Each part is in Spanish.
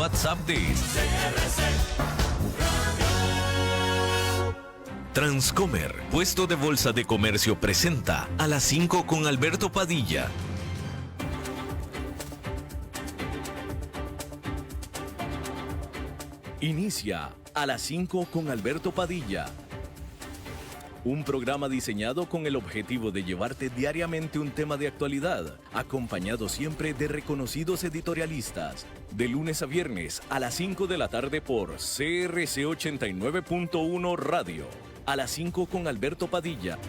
WhatsApp de Transcomer, puesto de bolsa de comercio, presenta a las 5 con Alberto Padilla. Inicia a las 5 con Alberto Padilla. Un programa diseñado con el objetivo de llevarte diariamente un tema de actualidad, acompañado siempre de reconocidos editorialistas. De lunes a viernes a las 5 de la tarde por CRC 89.1 Radio. A las 5 con Alberto Padilla.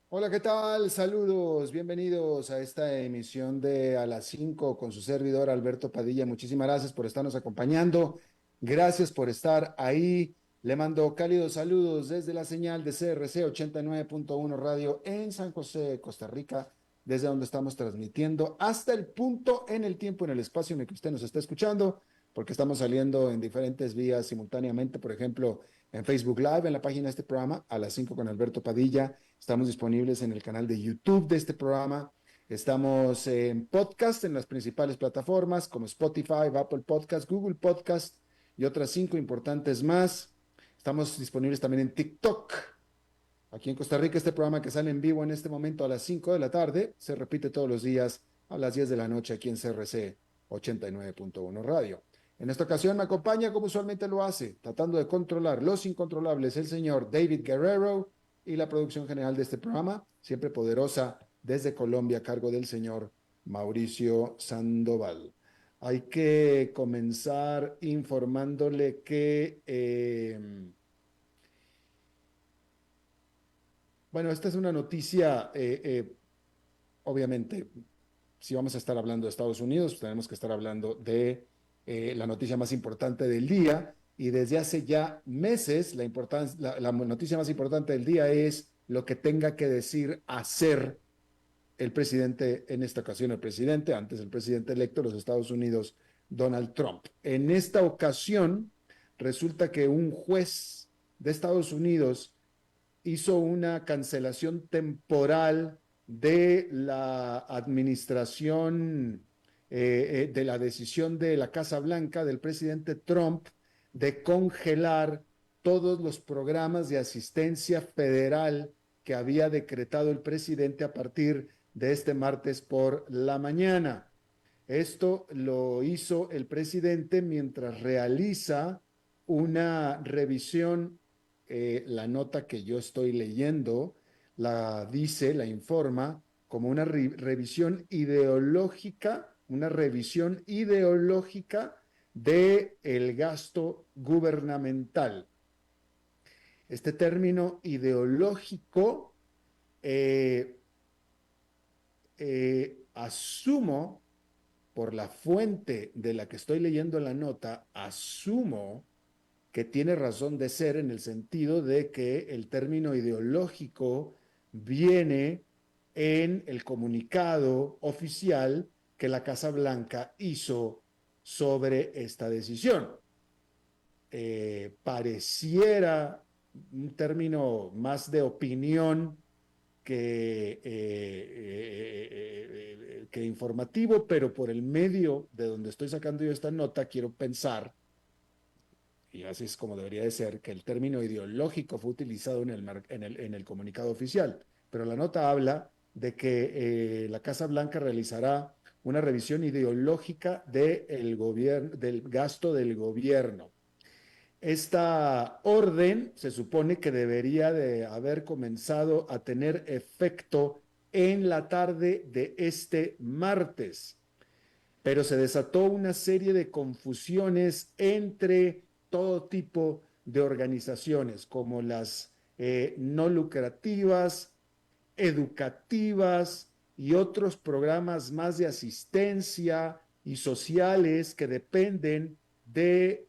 Hola, ¿qué tal? Saludos, bienvenidos a esta emisión de A las 5 con su servidor Alberto Padilla. Muchísimas gracias por estarnos acompañando. Gracias por estar ahí. Le mando cálidos saludos desde la señal de CRC 89.1 Radio en San José, Costa Rica, desde donde estamos transmitiendo hasta el punto en el tiempo, en el espacio en el que usted nos está escuchando, porque estamos saliendo en diferentes vías simultáneamente, por ejemplo, en Facebook Live, en la página de este programa, A las 5 con Alberto Padilla. Estamos disponibles en el canal de YouTube de este programa. Estamos en podcast en las principales plataformas como Spotify, Apple Podcast, Google Podcast y otras 5 importantes más. Estamos disponibles también en TikTok. Aquí en Costa Rica, este programa que sale en vivo en este momento a las 5 de la tarde, se repite todos los días a las 10 de la noche aquí en CRC 89.1 Radio. En esta ocasión me acompaña, como usualmente lo hace, tratando de controlar los incontrolables, el señor David Guerrero, y la producción general de este programa, siempre poderosa, desde Colombia, a cargo del señor Mauricio Sandoval. Hay que comenzar informándole que, bueno, esta es una noticia, obviamente, si vamos a estar hablando de Estados Unidos, pues tenemos que estar hablando de la noticia más importante del día, y desde hace ya meses la noticia más importante del día es lo que tenga que decir, hacer el presidente, en esta ocasión el presidente, antes el presidente electo de los Estados Unidos, Donald Trump. En esta ocasión, resulta que un juez de Estados Unidos hizo una cancelación temporal de la administración, de la decisión de la Casa Blanca, del presidente Trump, de congelar todos los programas de asistencia federal que había decretado el presidente a partir de este martes por la mañana. Esto lo hizo el presidente mientras realiza una revisión. La nota que yo estoy leyendo la dice, la informa como una revisión ideológica de el gasto gubernamental. Este término ideológico, asumo, por la fuente de la que estoy leyendo la nota, asumo que tiene razón de ser en el sentido de que el término ideológico viene en el comunicado oficial que la Casa Blanca hizo sobre esta decisión. Pareciera un término más de opinión que informativo, pero por el medio de donde estoy sacando yo esta nota, quiero pensar, y así es como debería de ser, que el término ideológico fue utilizado en el comunicado oficial, pero la nota habla de que la Casa Blanca realizará una revisión ideológica del gasto del gobierno. Esta orden se supone que debería de haber comenzado a tener efecto en la tarde de este martes, pero se desató una serie de confusiones entre todo tipo de organizaciones, como las no lucrativas, educativas y otros programas más de asistencia y sociales que dependen de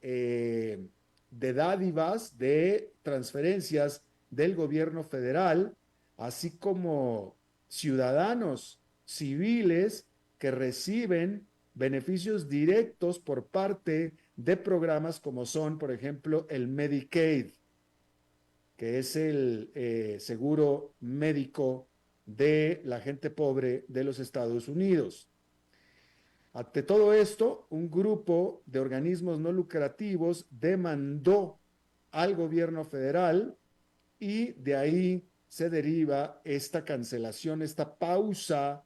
dádivas, de transferencias del gobierno federal, así como ciudadanos civiles que reciben beneficios directos por parte de programas como son, por ejemplo, el Medicaid, que es el seguro médico de la gente pobre de los Estados Unidos. Ante todo esto, un grupo de organismos no lucrativos demandó al gobierno federal y de ahí se deriva esta cancelación, esta pausa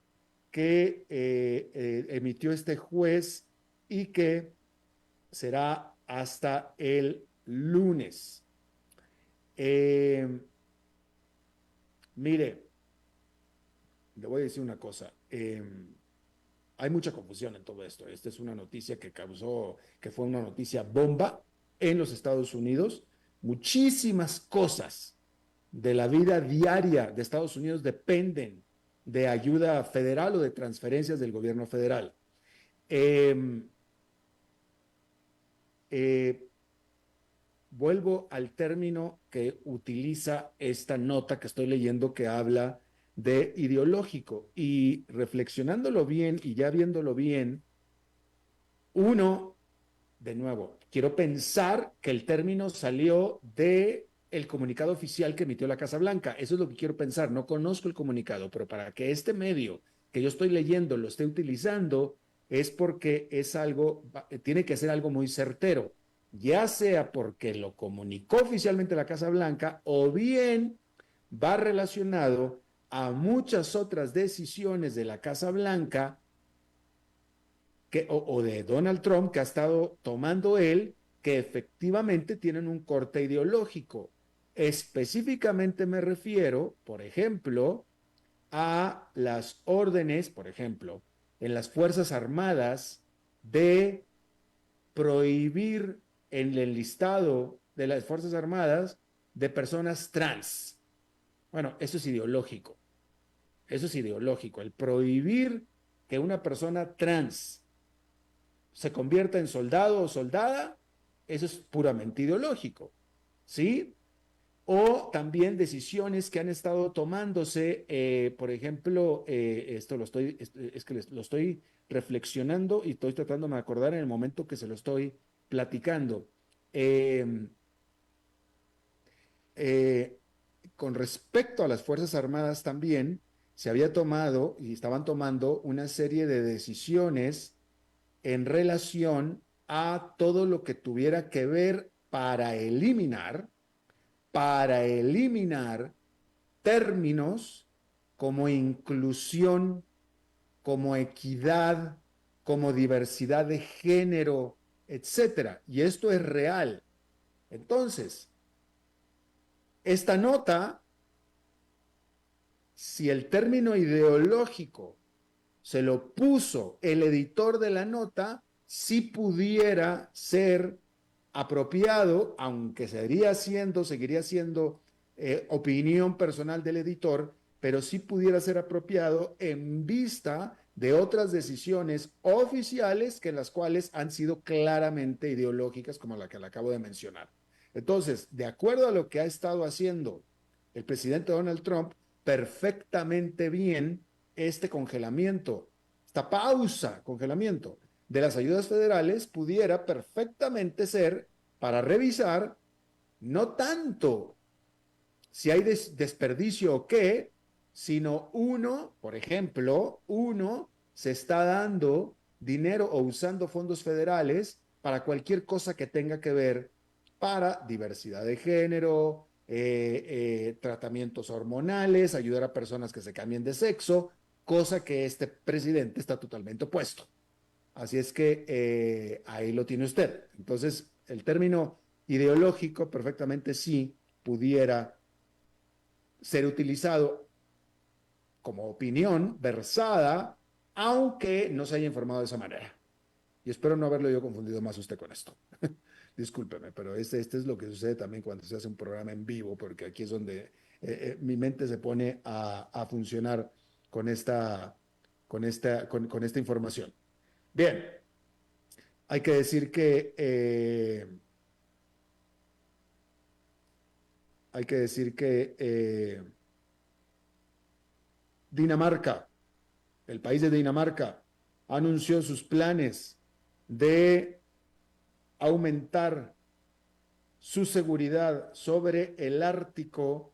que emitió este juez y que será hasta el lunes. Eh, Mire, le voy a decir una cosa. Hay mucha confusión en todo esto. Esta es una noticia que fue una noticia bomba en los Estados Unidos. Muchísimas cosas de la vida diaria de Estados Unidos dependen de ayuda federal o de transferencias del gobierno federal. Eh, eh, Vuelvo al término que utiliza esta nota que estoy leyendo que habla de ideológico y reflexionándolo bien y ya viéndolo bien, uno, de nuevo, quiero pensar que el término salió de el comunicado oficial que emitió la Casa Blanca. Eso es lo que quiero pensar. No conozco el comunicado, pero para que este medio que yo estoy leyendo lo esté utilizando es porque es algo, tiene que ser algo muy certero, ya sea porque lo comunicó oficialmente la Casa Blanca o bien va relacionado a muchas otras decisiones de la Casa Blanca o de Donald Trump que ha estado tomando él, que efectivamente tienen un corte ideológico. Específicamente me refiero, por ejemplo, a las órdenes, por ejemplo, en las Fuerzas Armadas de prohibir en el listado de las Fuerzas Armadas de personas trans. Bueno, eso es ideológico. Eso es ideológico. El prohibir que una persona trans se convierta en soldado o soldada, eso es puramente ideológico, ¿sí? O también decisiones que han estado tomándose, por ejemplo, esto lo estoy, es que lo estoy reflexionando y estoy tratando de acordar en el momento que se lo estoy platicando. Eh, eh, con respecto a las Fuerzas Armadas también, se había tomado y estaban tomando una serie de decisiones en relación a todo lo que tuviera que ver para eliminar términos como inclusión, como equidad, como diversidad de género, etcétera. Y esto es real. Entonces, esta nota, si el término ideológico se lo puso el editor de la nota, sí pudiera ser apropiado, aunque seguiría siendo opinión personal del editor, pero sí pudiera ser apropiado en vista de otras decisiones oficiales que las cuales han sido claramente ideológicas, como la que le acabo de mencionar. Entonces, de acuerdo a lo que ha estado haciendo el presidente Donald Trump, perfectamente bien este congelamiento, esta pausa, congelamiento de las ayudas federales pudiera perfectamente ser para revisar no tanto si hay desperdicio o qué, sino por ejemplo, se está dando dinero o usando fondos federales para cualquier cosa que tenga que ver para diversidad de género, tratamientos hormonales, ayudar a personas que se cambien de sexo, cosa que este presidente está totalmente opuesto. Así es que ahí lo tiene usted. Entonces, el término ideológico perfectamente sí pudiera ser utilizado como opinión versada, aunque no se haya informado de esa manera. Y espero no haberlo yo confundido más usted con esto. Discúlpeme, pero este es lo que sucede también cuando se hace un programa en vivo, porque aquí es donde mi mente se pone a funcionar con esta información. Bien, hay que decir que Dinamarca, el país de Dinamarca, anunció sus planes de aumentar su seguridad sobre el Ártico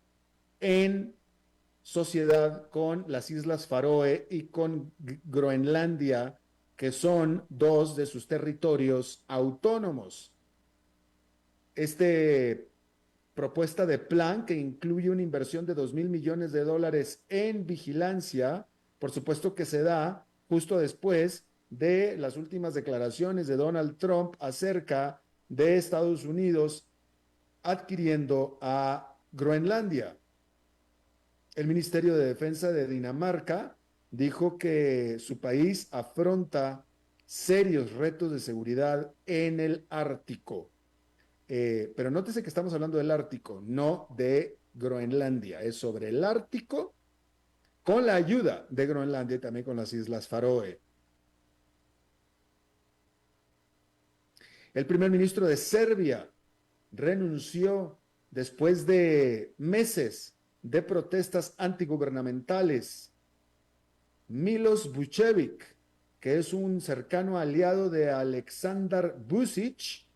en sociedad con las Islas Faroe y con Groenlandia que son dos de sus territorios autónomos. Este propuesta de plan que incluye una inversión de $2,000 millones en vigilancia, por supuesto que se da justo después de las últimas declaraciones de Donald Trump acerca de Estados Unidos adquiriendo a Groenlandia. El Ministerio de Defensa de Dinamarca dijo que su país afronta serios retos de seguridad en el Ártico. Pero nótese que estamos hablando del Ártico, no de Groenlandia. Es sobre el Ártico con la ayuda de Groenlandia y también con las Islas Faroe. El primer ministro de Serbia renunció después de meses de protestas antigubernamentales. Milos Vučević, que es un cercano aliado de Aleksandar Vučić,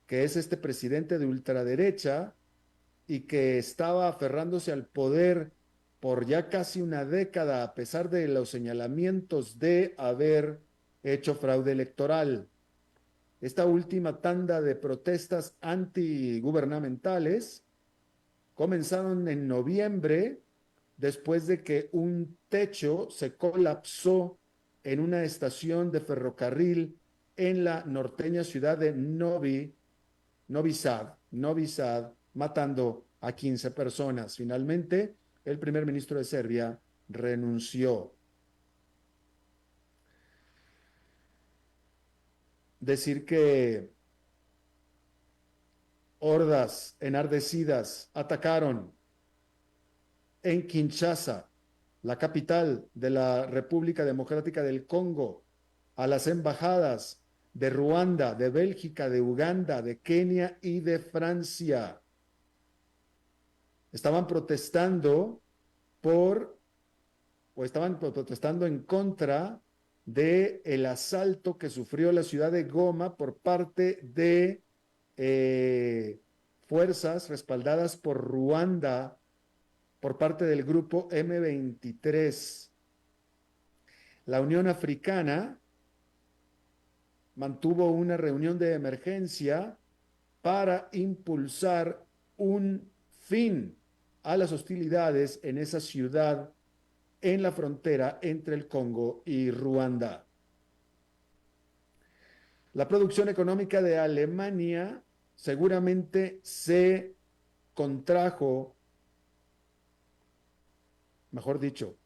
que es este presidente de ultraderecha y que estaba aferrándose al poder por ya casi una década, a pesar de los señalamientos de haber hecho fraude electoral. Esta última tanda de protestas antigubernamentales comenzaron en noviembre, después de que un techo se colapsó en una estación de ferrocarril en la norteña ciudad de Novi Sad, matando a 15 personas. Finalmente, el primer ministro de Serbia renunció. Decir que hordas enardecidas atacaron en Kinshasa, la capital de la República Democrática del Congo, a las embajadas de Ruanda, de Bélgica, de Uganda, de Kenia y de Francia. Estaban protestando estaban protestando en contra de el asalto que sufrió la ciudad de Goma por parte de fuerzas respaldadas por Ruanda, por parte del grupo M23. La Unión Africana mantuvo una reunión de emergencia para impulsar un fin a las hostilidades en esa ciudad en la frontera entre el Congo y Ruanda. La producción económica de Alemania seguramente se contrajo, mejor dicho,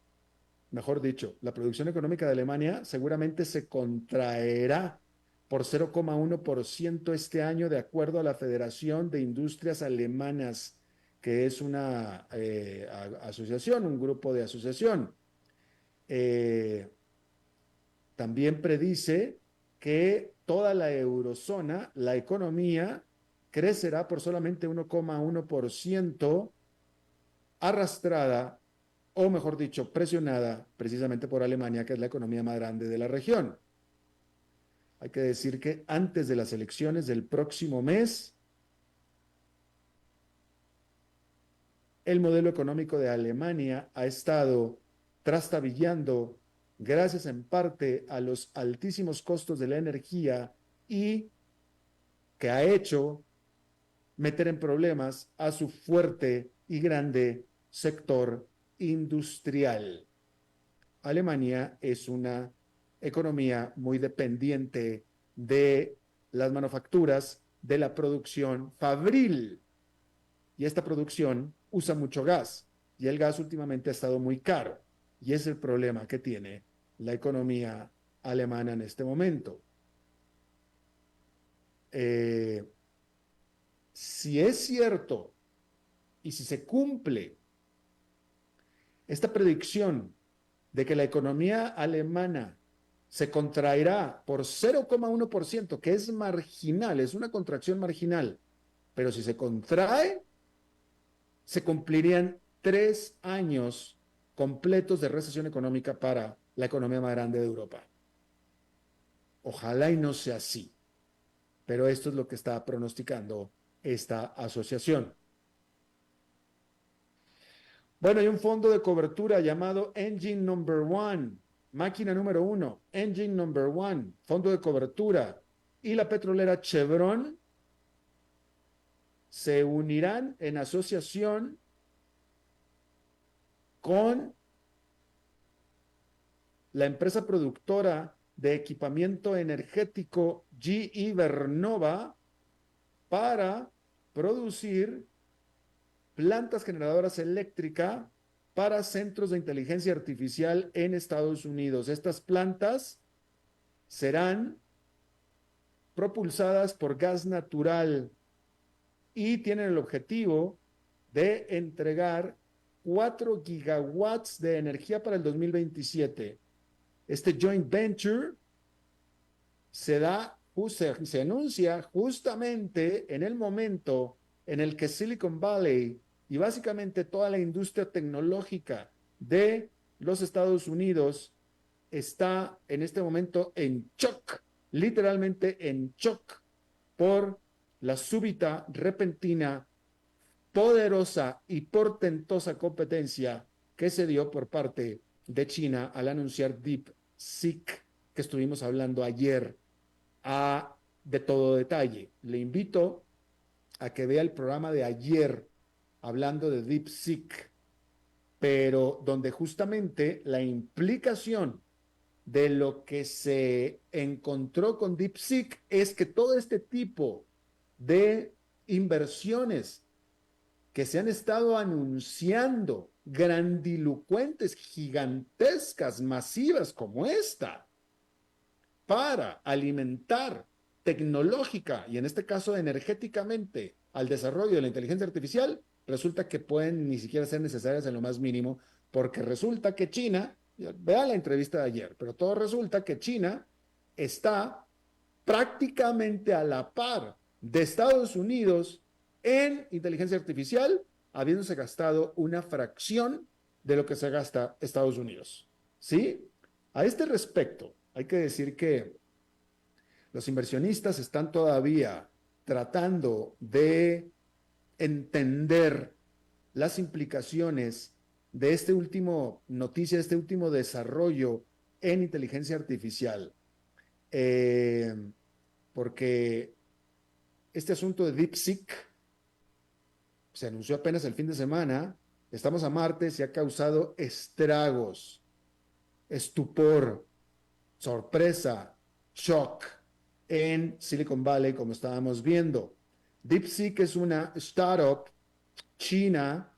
la producción económica de Alemania seguramente se contraerá por 0,1% este año, de acuerdo a la Federación de Industrias Alemanas, que es una asociación, un grupo de asociación. También predice que toda la eurozona, la economía, crecerá por solamente 1,1%, arrastrada, o mejor dicho, presionada precisamente por Alemania, que es la economía más grande de la región. Hay que decir que antes de las elecciones del próximo mes, el modelo económico de Alemania ha estado trastabillando gracias en parte a los altísimos costos de la energía y que ha hecho meter en problemas a su fuerte y grande sector industrial. Alemania es una economía muy dependiente de las manufacturas, de la producción fabril. Y esta producción usa mucho gas. Y el gas últimamente ha estado muy caro. Y es el problema que tiene la economía alemana en este momento. Si es cierto y si se cumple esta predicción de que la economía alemana se contraerá por 0,1%, que es marginal, es una contracción marginal, pero si se contrae, se cumplirían 3 años completos de recesión económica para la economía más grande de Europa. Ojalá y no sea así, pero esto es lo que está pronosticando esta asociación. Bueno, hay un fondo de cobertura llamado Engine Number One, máquina número uno, engine number one, fondo de cobertura, y la petrolera Chevron se unirán en asociación con la empresa productora de equipamiento energético GE Vernova para producir plantas generadoras eléctricas para centros de inteligencia artificial en Estados Unidos. Estas plantas serán propulsadas por gas natural y tienen el objetivo de entregar 4 gigawatts de energía para el 2027. Este joint venture se anuncia justamente en el momento en el que Silicon Valley y básicamente toda la industria tecnológica de los Estados Unidos está en este momento en shock, literalmente en shock, por la súbita, repentina, poderosa y portentosa competencia que se dio por parte de China al anunciar DeepSeek, que estuvimos hablando ayer de todo detalle. Le invito a que vea el programa de ayer hablando de DeepSeek, pero donde justamente la implicación de lo que se encontró con DeepSeek es que todo este tipo de inversiones que se han estado anunciando, grandilocuentes, gigantescas, masivas como esta, para alimentar tecnológica y en este caso energéticamente al desarrollo de la inteligencia artificial, resulta que pueden ni siquiera ser necesarias en lo más mínimo, porque resulta que China, vea la entrevista de ayer, pero todo resulta que China está prácticamente a la par de Estados Unidos en inteligencia artificial, habiéndose gastado una fracción de lo que se gasta Estados Unidos. ¿Sí? A este respecto, hay que decir que los inversionistas están todavía tratando de entender las implicaciones de este último noticia, de este último desarrollo en inteligencia artificial. Porque este asunto de DeepSeek se anunció apenas el fin de semana, estamos a martes y ha causado estragos, estupor, sorpresa, shock en Silicon Valley, como estábamos viendo. DeepSeek es una startup china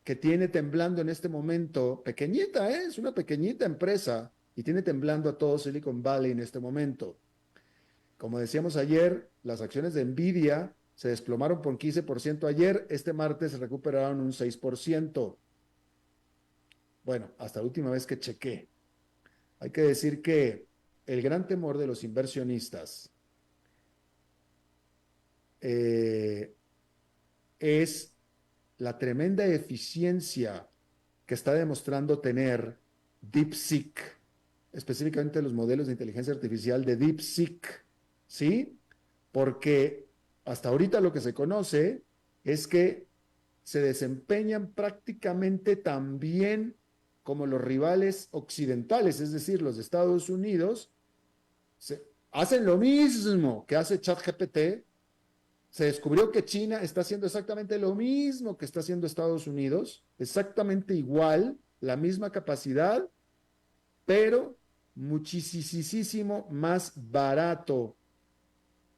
que tiene temblando en este momento, pequeñita, es una pequeñita empresa y tiene temblando a todo Silicon Valley en este momento. Como decíamos ayer, las acciones de Nvidia se desplomaron por 15% ayer, este martes se recuperaron un 6%. Bueno, hasta la última vez que chequé. Hay que decir que el gran temor de los inversionistas es la tremenda eficiencia que está demostrando tener DeepSeek, específicamente los modelos de inteligencia artificial de DeepSeek, ¿sí? Porque hasta ahorita lo que se conoce es que se desempeñan prácticamente tan bien como los rivales occidentales, es decir, los de Estados Unidos, hacen lo mismo que hace ChatGPT. Se descubrió que China está haciendo exactamente lo mismo que está haciendo Estados Unidos, exactamente igual, la misma capacidad, pero muchísimo más barato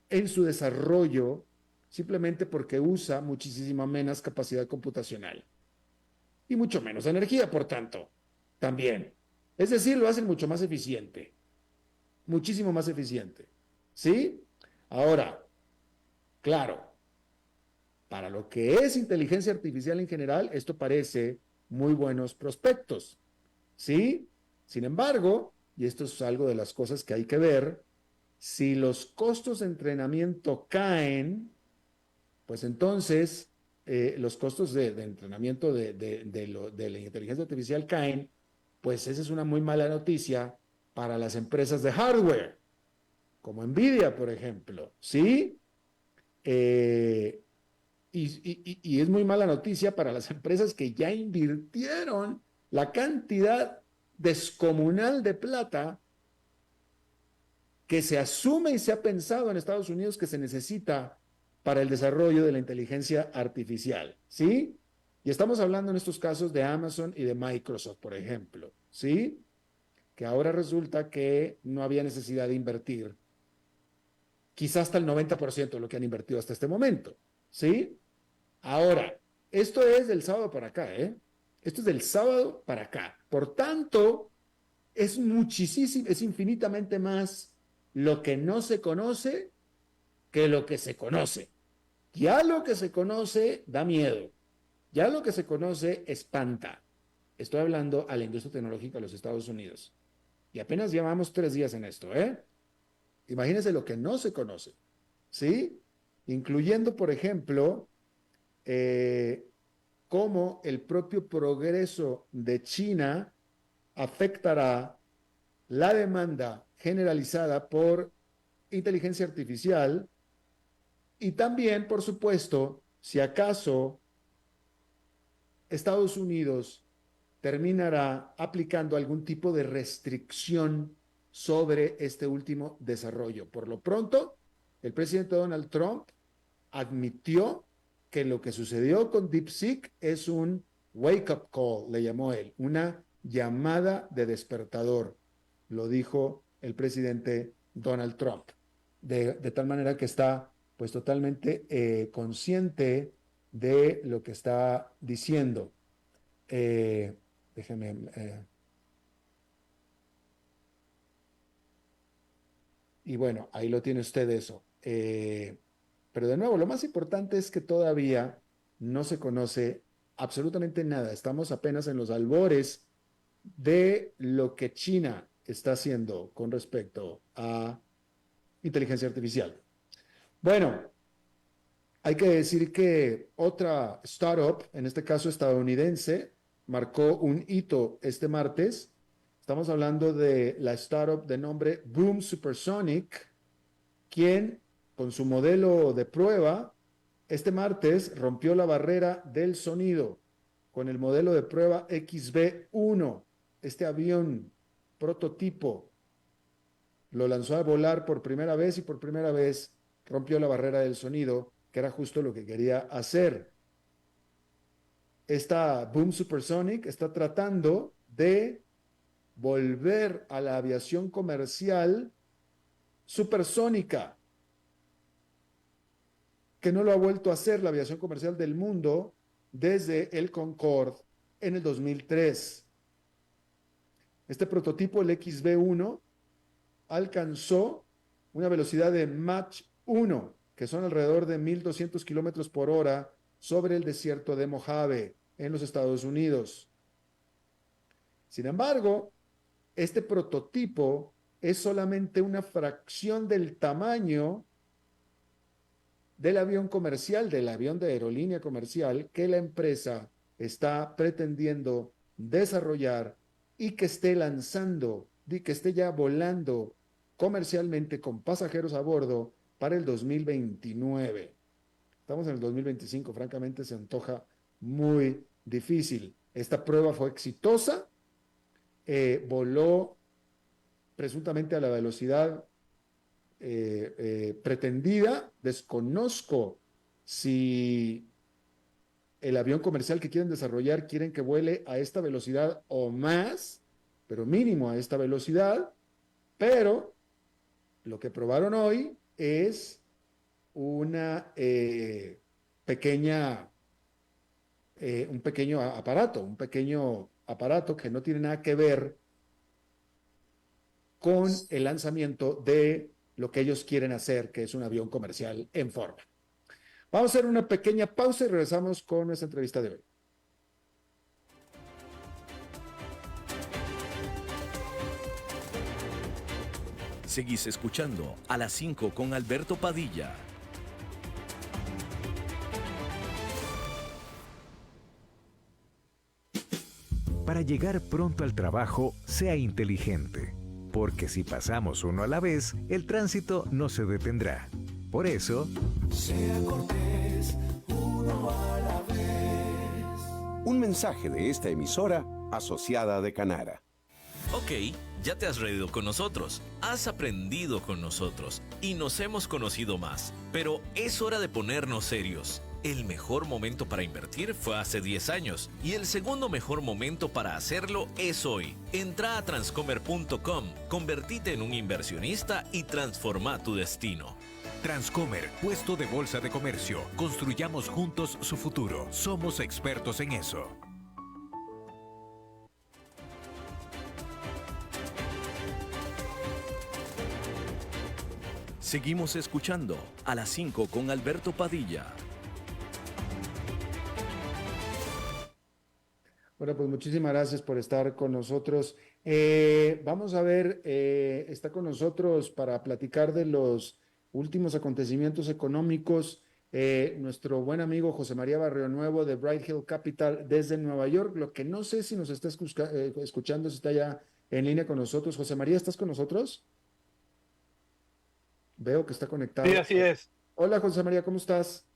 en su desarrollo, simplemente porque usa muchísima menos capacidad computacional y mucho menos energía, por tanto, también. Es decir, lo hacen mucho más eficiente, muchísimo más eficiente. ¿Sí? Ahora, claro, para lo que es inteligencia artificial en general, esto parece muy buenos prospectos. ¿Sí? Sin embargo, y esto es algo de las cosas que hay que ver, si los costos de entrenamiento caen, pues entonces los costos de entrenamiento de la inteligencia artificial caen, pues esa es una muy mala noticia para las empresas de hardware, como Nvidia, por ejemplo, ¿sí? Y es muy mala noticia para las empresas que ya invirtieron la cantidad descomunal de plata que se asume y se ha pensado en Estados Unidos que se necesita para el desarrollo de la inteligencia artificial, ¿sí? Y estamos hablando en estos casos de Amazon y de Microsoft, por ejemplo, ¿sí? Que ahora resulta que no había necesidad de invertir quizás hasta el 90% de lo que han invertido hasta este momento, ¿sí? Ahora, esto es del sábado para acá, ¿eh? Esto es del sábado para acá. Por tanto, es muchísimo, es infinitamente más lo que no se conoce que lo que se conoce. Ya lo que se conoce da miedo. Ya lo que se conoce espanta. Estoy hablando a la industria tecnológica de los Estados Unidos. Y apenas llevamos 3 días en esto, ¿eh? Imagínense lo que no se conoce, ¿sí? Incluyendo, por ejemplo, cómo el propio progreso de China afectará la demanda generalizada por inteligencia artificial y también, por supuesto, si acaso Estados Unidos terminará aplicando algún tipo de restricción sobre este último desarrollo. Por lo pronto, el presidente Donald Trump admitió que lo que sucedió con DeepSeek es un wake-up call, le llamó él, una llamada de despertador, lo dijo el presidente Donald Trump, de tal manera que está pues totalmente consciente de lo que está diciendo. Déjeme... y bueno, ahí lo tiene usted eso. Pero de nuevo, lo más importante es que todavía no se conoce absolutamente nada. Estamos apenas en los albores de lo que China está haciendo con respecto a inteligencia artificial. Bueno, hay que decir que otra startup, en este caso estadounidense, marcó un hito este martes. Estamos hablando de la startup de nombre Boom Supersonic, quien con su modelo de prueba este martes rompió la barrera del sonido con el modelo de prueba XB-1. Este avión prototipo lo lanzó a volar por primera vez y por primera vez rompió la barrera del sonido, que era justo lo que quería hacer. Esta Boom Supersonic está tratando de volver a la aviación comercial supersónica, que no lo ha vuelto a hacer la aviación comercial del mundo desde el Concorde en el 2003. Este prototipo, el XB-1, alcanzó una velocidad de Mach 1, que son alrededor de 1,200 kilómetros por hora sobre el desierto de Mojave en los Estados Unidos. Sin embargo, este prototipo es solamente una fracción del tamaño del avión comercial, del avión de aerolínea comercial que la empresa está pretendiendo desarrollar y que esté lanzando, y que esté ya volando comercialmente con pasajeros a bordo para el 2029. Estamos en el 2025, francamente se antoja muy difícil. Esta prueba fue exitosa, voló presuntamente a la velocidad pretendida. Desconozco si el avión comercial que quieren desarrollar quieren que vuele a esta velocidad o más, pero mínimo a esta velocidad. Pero lo que probaron hoy es una pequeña, un pequeño aparato que no tiene nada que ver con el lanzamiento de lo que ellos quieren hacer, que es un avión comercial en forma. Vamos a hacer una pequeña pausa y regresamos con nuestra entrevista de hoy. Seguís escuchando a las 5 con Alberto Padilla. Para llegar pronto al trabajo, sea inteligente, porque si pasamos uno a la vez, el tránsito no se detendrá. Por eso, sea cortés, uno a la vez. Un mensaje de esta emisora asociada de Canara. Ok, ya te has reído con nosotros, has aprendido con nosotros y nos hemos conocido más. Pero es hora de ponernos serios. El mejor momento para invertir fue hace 10 años y el segundo mejor momento para hacerlo es hoy. Entra a transcomer.com, convertite en un inversionista y transforma tu destino. Transcomer, puesto de bolsa de comercio. Construyamos juntos su futuro. Somos expertos en eso. Seguimos escuchando a las 5 con Alberto Padilla. Bueno, pues muchísimas gracias por estar con nosotros. Vamos a ver, está con nosotros para platicar de los últimos acontecimientos económicos nuestro buen amigo José María Barrio Nuevo de Bright Hill Capital desde Nueva York. Lo que no sé si nos está escuchando, si está ya en línea con nosotros. José María, ¿estás con nosotros? Veo que está conectado. Sí, así es. Hola, José María, ¿cómo estás?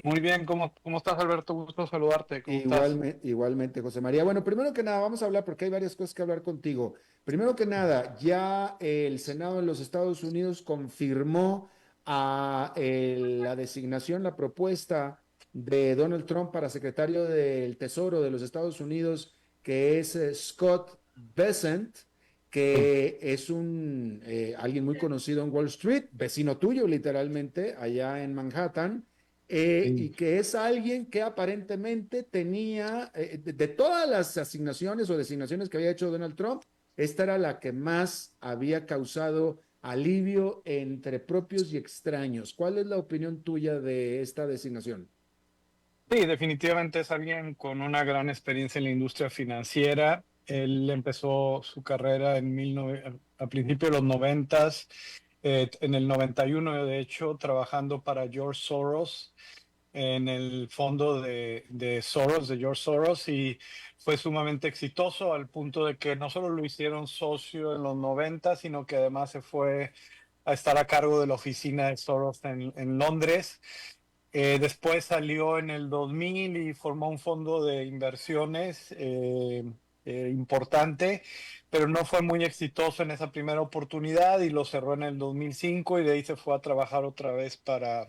Muy bien, ¿cómo estás, Alberto? Gusto saludarte. ¿Cómo estás? Igualmente, José María. Bueno, primero que nada, vamos a hablar porque hay varias cosas que hablar contigo. Primero que nada, ya el Senado de los Estados Unidos confirmó la designación, la propuesta de Donald Trump para secretario del Tesoro de los Estados Unidos, que es Scott Bessent, que es alguien muy conocido en Wall Street, vecino tuyo literalmente, allá en Manhattan. Y Sí. que es alguien que aparentemente tenía, de todas las asignaciones o designaciones que había hecho Donald Trump, esta era la que más había causado alivio entre propios y extraños. ¿Cuál es la opinión tuya de esta designación? Sí, definitivamente es alguien con una gran experiencia en la industria financiera. Él empezó su carrera a principios de los noventas, en el 91, de hecho, trabajando para George Soros en el fondo de George Soros, y fue sumamente exitoso al punto de que no solo lo hicieron socio en los 90, sino que además se fue a estar a cargo de la oficina de Soros en Londres. Después salió en el 2000 y formó un fondo de inversiones importante, pero no fue muy exitoso en esa primera oportunidad y lo cerró en el 2005, y de ahí se fue a trabajar otra vez para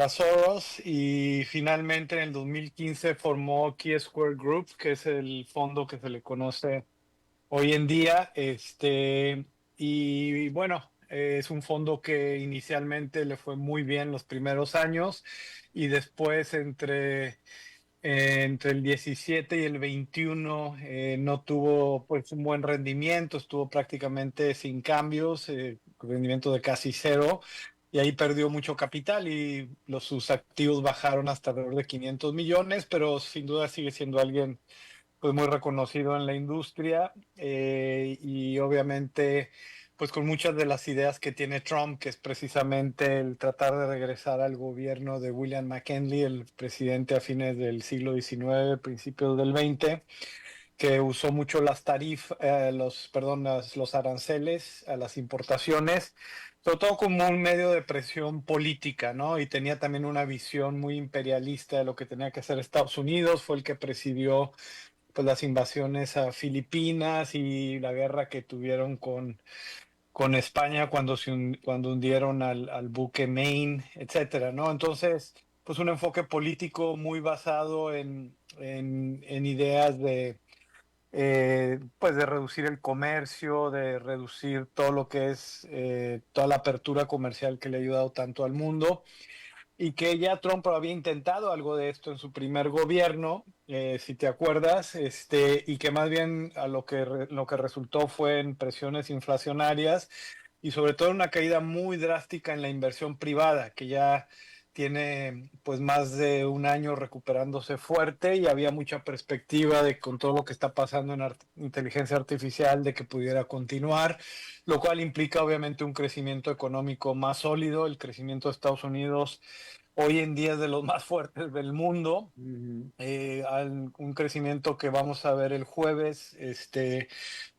Soros, y finalmente en el 2015 formó Key Square Group, que es el fondo que se le conoce hoy en día. Y bueno, es un fondo que inicialmente le fue muy bien los primeros años, y después entre el 17 y el 21 no tuvo pues un buen rendimiento, estuvo prácticamente sin cambios, rendimiento de casi cero, y ahí perdió mucho capital y sus activos bajaron hasta alrededor de 500 millones, pero sin duda sigue siendo alguien pues muy reconocido en la industria, y obviamente pues con muchas de las ideas que tiene Trump, que es precisamente el tratar de regresar al gobierno de William McKinley, el presidente a fines del siglo XIX, principios del XX, que usó mucho los aranceles a las importaciones, sobre todo como un medio de presión política, ¿no? Y tenía también una visión muy imperialista de lo que tenía que hacer Estados Unidos. Fue el que presidió pues las invasiones a Filipinas y la guerra que tuvieron con España cuando hundieron al buque Maine, etcétera, ¿no? Entonces, pues un enfoque político muy basado en ideas pues de reducir el comercio, de reducir todo lo que es toda la apertura comercial que le ha ayudado tanto al mundo, y que ya Trump había intentado algo de esto en su primer gobierno, si te acuerdas, y que más bien lo que resultó fue en presiones inflacionarias y sobre todo una caída muy drástica en la inversión privada, que ya tiene pues más de un año recuperándose fuerte, y había mucha perspectiva de, con todo lo que está pasando en inteligencia artificial, de que pudiera continuar, lo cual implica obviamente un crecimiento económico más sólido. El crecimiento de Estados Unidos hoy en día es de los más fuertes del mundo, Ujú. un crecimiento que vamos a ver el jueves.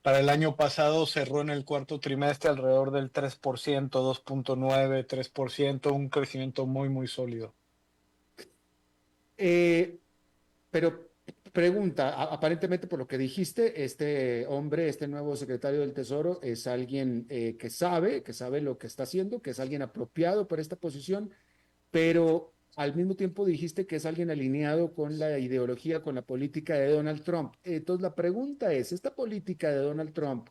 Para el año pasado cerró en el cuarto trimestre alrededor del 3%, 2.9, 3%, un crecimiento muy, muy sólido. Eh, pero Pregunta, aparentemente por lo que dijiste, este hombre, este nuevo secretario del Tesoro, es alguien que sabe lo que está haciendo, que es alguien apropiado para esta posición, pero al mismo tiempo dijiste que es alguien alineado con la ideología, con la política de Donald Trump. Entonces la pregunta es, ¿esta política de Donald Trump,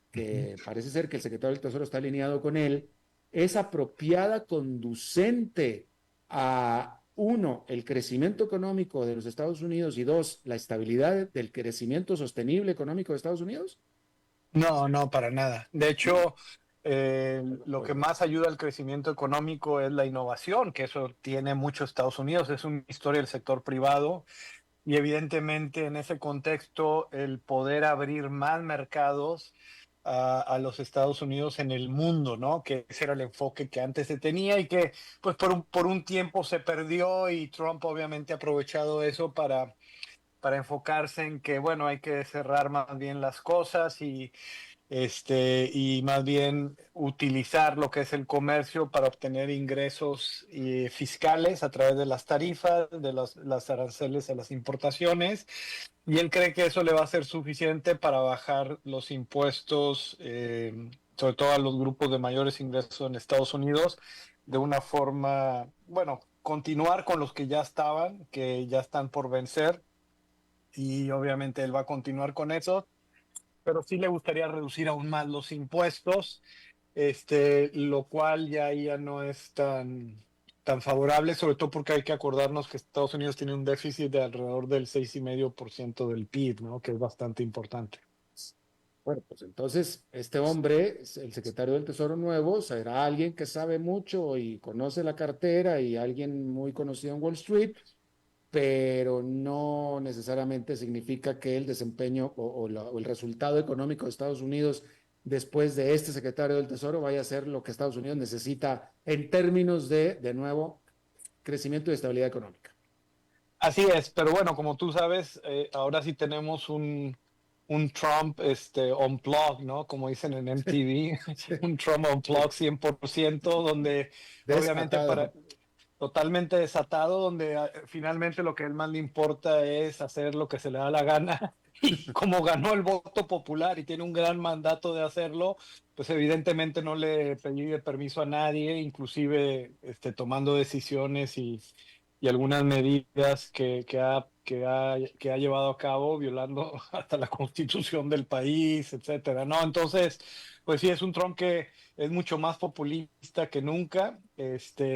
que parece ser que el secretario del Tesoro está alineado con él, es apropiada, conducente a, uno, el crecimiento económico de los Estados Unidos y dos, la estabilidad del crecimiento sostenible económico de Estados Unidos? No, no, para nada. De hecho, lo que más ayuda al crecimiento económico es la innovación, que eso tiene mucho Estados Unidos, es una historia del sector privado y evidentemente en ese contexto el poder abrir más mercados a los Estados Unidos en el mundo, ¿no? Que ese era el enfoque que antes se tenía y que pues por un tiempo se perdió y Trump obviamente ha aprovechado eso para enfocarse en que, bueno, hay que cerrar más bien las cosas y más bien utilizar lo que es el comercio para obtener ingresos fiscales a través de las tarifas, de las aranceles a las importaciones. Y él cree que eso le va a ser suficiente para bajar los impuestos, sobre todo a los grupos de mayores ingresos en Estados Unidos, de una forma, bueno, continuar con los que ya estaban, que ya están por vencer. Y obviamente él va a continuar con eso, pero sí le gustaría reducir aún más los impuestos, lo cual ya no es tan favorable, sobre todo porque hay que acordarnos que Estados Unidos tiene un déficit de alrededor del 6,5% del PIB, ¿no? Que es bastante importante. Bueno, pues entonces este hombre, el secretario del Tesoro nuevo, será alguien que sabe mucho y conoce la cartera y alguien muy conocido en Wall Street, pero no necesariamente significa que el desempeño o el resultado económico de Estados Unidos después de este secretario del Tesoro vaya a ser lo que Estados Unidos necesita en términos de nuevo, crecimiento y estabilidad económica. Así es, pero bueno, como tú sabes, ahora sí tenemos un Trump unplugged, ¿no? Como dicen en MTV, un Trump unplugged 100%, donde obviamente Desatado. totalmente desatado, donde finalmente lo que a él más le importa es hacer lo que se le da la gana. Y como ganó el voto popular y tiene un gran mandato de hacerlo, pues evidentemente no le pide permiso a nadie, inclusive tomando decisiones y algunas medidas que ha llevado a cabo, violando hasta la constitución del país, etcétera, ¿no? Entonces, pues sí, es un Trump que es mucho más populista que nunca,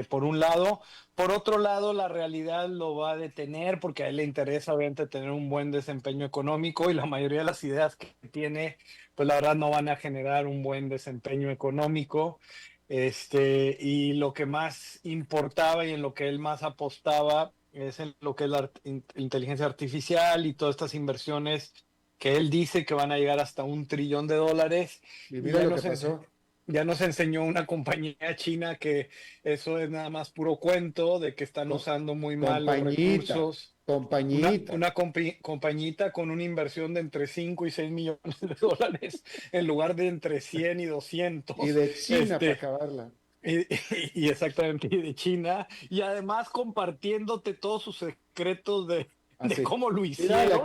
por un lado. Por otro lado, la realidad lo va a detener porque a él le interesa, obviamente, tener un buen desempeño económico y la mayoría de las ideas que tiene, pues la verdad no van a generar un buen desempeño económico. Y lo que más importaba y en lo que él más apostaba es en lo que es la inteligencia artificial y todas estas inversiones que él dice que van a llegar hasta $1 trillón. Y Y mira lo que pasó. ya nos enseñó una compañía china que eso es nada más puro cuento, de que están Co- usando muy mal los compañita, recursos. compañita. Una compañita con una inversión de entre 5 y 6 millones de dólares en lugar de entre 100 y Y 200. de China para acabarla. Y exactamente, y de China, y además compartiéndote todos sus secretos de Así. cómo lo Mira, hicieron.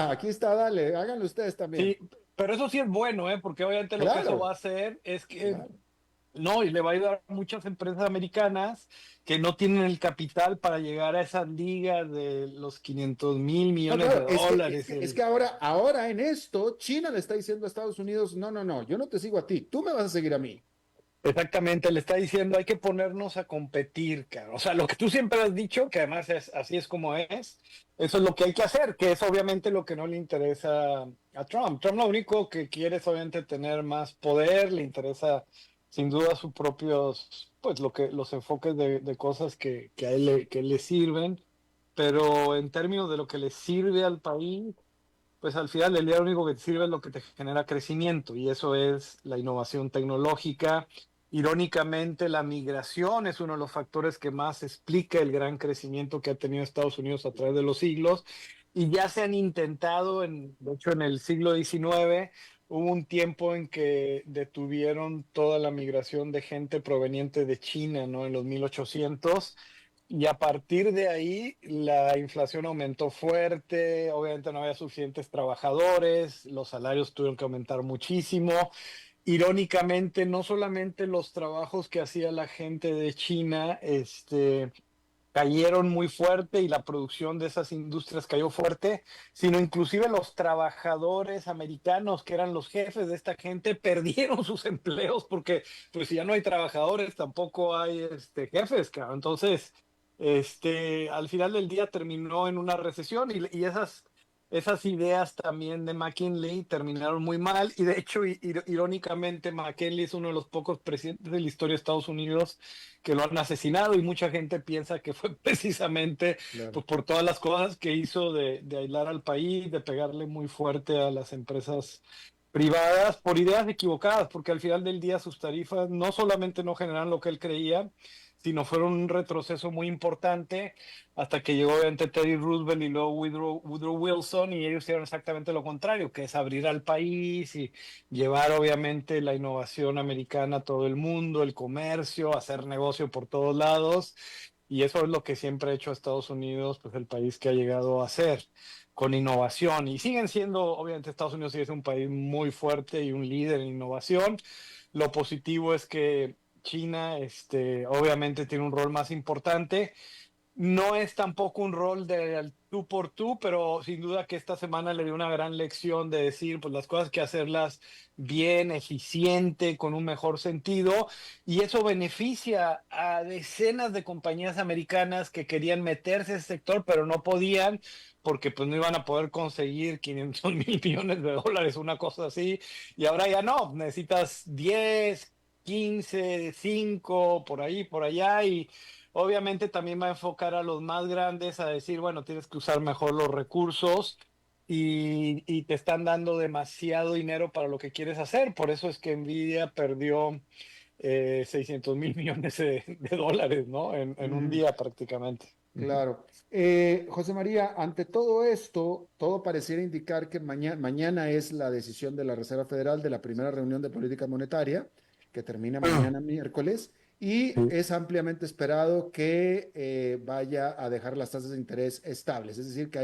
aquí está, dale, háganlo ustedes también. Sí, pero eso sí es bueno, ¿eh? Porque obviamente lo que eso va Claro, a hacer es que, claro. no, y le va a ayudar a muchas empresas americanas que no tienen el capital para llegar a esa liga de los 500,000 No, millones de claro, dólares. es que ahora en esto, China le está diciendo a Estados Unidos, no, no, no, yo no te sigo a ti, tú me vas a seguir a mí. Exactamente, le está diciendo hay que ponernos a competir, cara. O sea, lo que tú siempre has dicho, que además así es como es, eso es lo que hay que hacer, que es obviamente lo que no le interesa a Trump. Trump lo único que quiere es obviamente tener más poder, le interesa sin duda sus propios, pues los enfoques de cosas que a él le sirven, pero en términos de lo que le sirve al país, pues al final del día lo único que te sirve es lo que te genera crecimiento y eso es la innovación tecnológica. Irónicamente, la migración es uno de los factores que más explica el gran crecimiento que ha tenido Estados Unidos a través de los siglos y ya se han intentado, de hecho en el siglo XIX hubo un tiempo en que detuvieron toda la migración de gente proveniente de China, ¿no? En los 1800 y a partir de ahí la inflación aumentó fuerte, obviamente no había suficientes trabajadores, los salarios tuvieron que aumentar muchísimo. Irónicamente, no solamente los trabajos que hacía la gente de China, cayeron muy fuerte y la producción de esas industrias cayó fuerte, sino inclusive los trabajadores americanos que eran los jefes de esta gente perdieron sus empleos porque pues si ya no hay trabajadores tampoco hay jefes, cabrón. Entonces, al final del día terminó en una recesión y esas ideas también de McKinley terminaron muy mal y de hecho irónicamente McKinley es uno de los pocos presidentes de la historia de Estados Unidos que lo han asesinado y mucha gente piensa que fue precisamente Claro. pues, por todas las cosas que hizo de aislar al país, de pegarle muy fuerte a las empresas privadas por ideas equivocadas, porque al final del día sus tarifas no solamente no generan lo que él creía, sino fueron un retroceso muy importante hasta que llegó obviamente Teddy Roosevelt y luego Woodrow Wilson y ellos hicieron exactamente lo contrario, que es abrir al país y llevar obviamente la innovación americana a todo el mundo, el comercio, hacer negocio por todos lados y eso es lo que siempre ha hecho a Estados Unidos, pues el país que ha llegado a ser con innovación y siguen siendo, obviamente Estados Unidos sigue siendo un país muy fuerte y un líder en innovación. Lo positivo es que China, obviamente tiene un rol más importante. No es tampoco un rol de al tú por tú, pero sin duda que esta semana le dio una gran lección de decir, pues las cosas que hacerlas bien, eficiente, con un mejor sentido, y eso beneficia a decenas de compañías americanas que querían meterse en ese sector, pero no podían porque pues no iban a poder conseguir 500,000 millones de dólares, una cosa así, y ahora ya no, necesitas 10, 15, 5, por ahí, por allá, y obviamente también va a enfocar a los más grandes a decir, bueno, tienes que usar mejor los recursos y te están dando demasiado dinero para lo que quieres hacer. Por eso es que Nvidia perdió 600,000 millones de dólares, ¿no? En un día prácticamente. Claro. José María, ante todo esto, todo pareciera indicar que mañana es la decisión de la Reserva Federal de la primera reunión de política monetaria, que termina mañana miércoles, y Sí. es ampliamente esperado que vaya a dejar las tasas de interés estables, es decir, que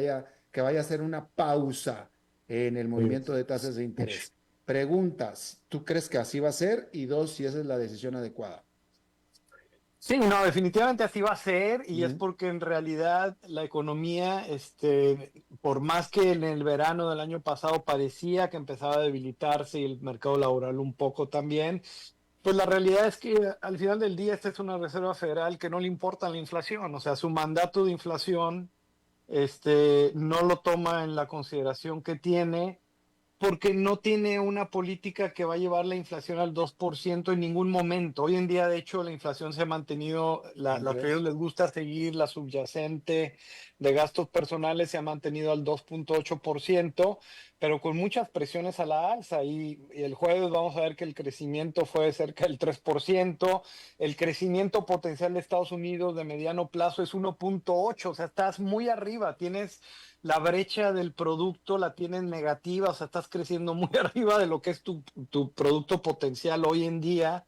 vaya a hacer una pausa en el movimiento de tasas de interés. Preguntas, ¿tú crees que así va a ser? Y dos, si esa es la decisión adecuada. Sí, no, definitivamente así va a ser y es Ujú. porque en realidad la economía, por más que en el verano del año pasado parecía que empezaba a debilitarse y el mercado laboral un poco también, pues la realidad es que al final del día esta es una Reserva Federal que no le importa la inflación, o sea, su mandato de inflación, no lo toma en la consideración que tiene porque no tiene una política que va a llevar la inflación al 2% en ningún momento. Hoy en día, de hecho, la inflación se ha mantenido, En la que a ellos tres. les gusta seguir, la subyacente de gastos personales se ha mantenido al 2,8%, pero con muchas presiones a la alza. Y el jueves vamos a ver que el crecimiento fue de cerca del 3%. El crecimiento potencial de Estados Unidos de mediano plazo es 1,8%, o sea, estás muy arriba, tienes la brecha del producto la tienes negativa, o sea, estás creciendo muy arriba de lo que es tu producto potencial hoy en día.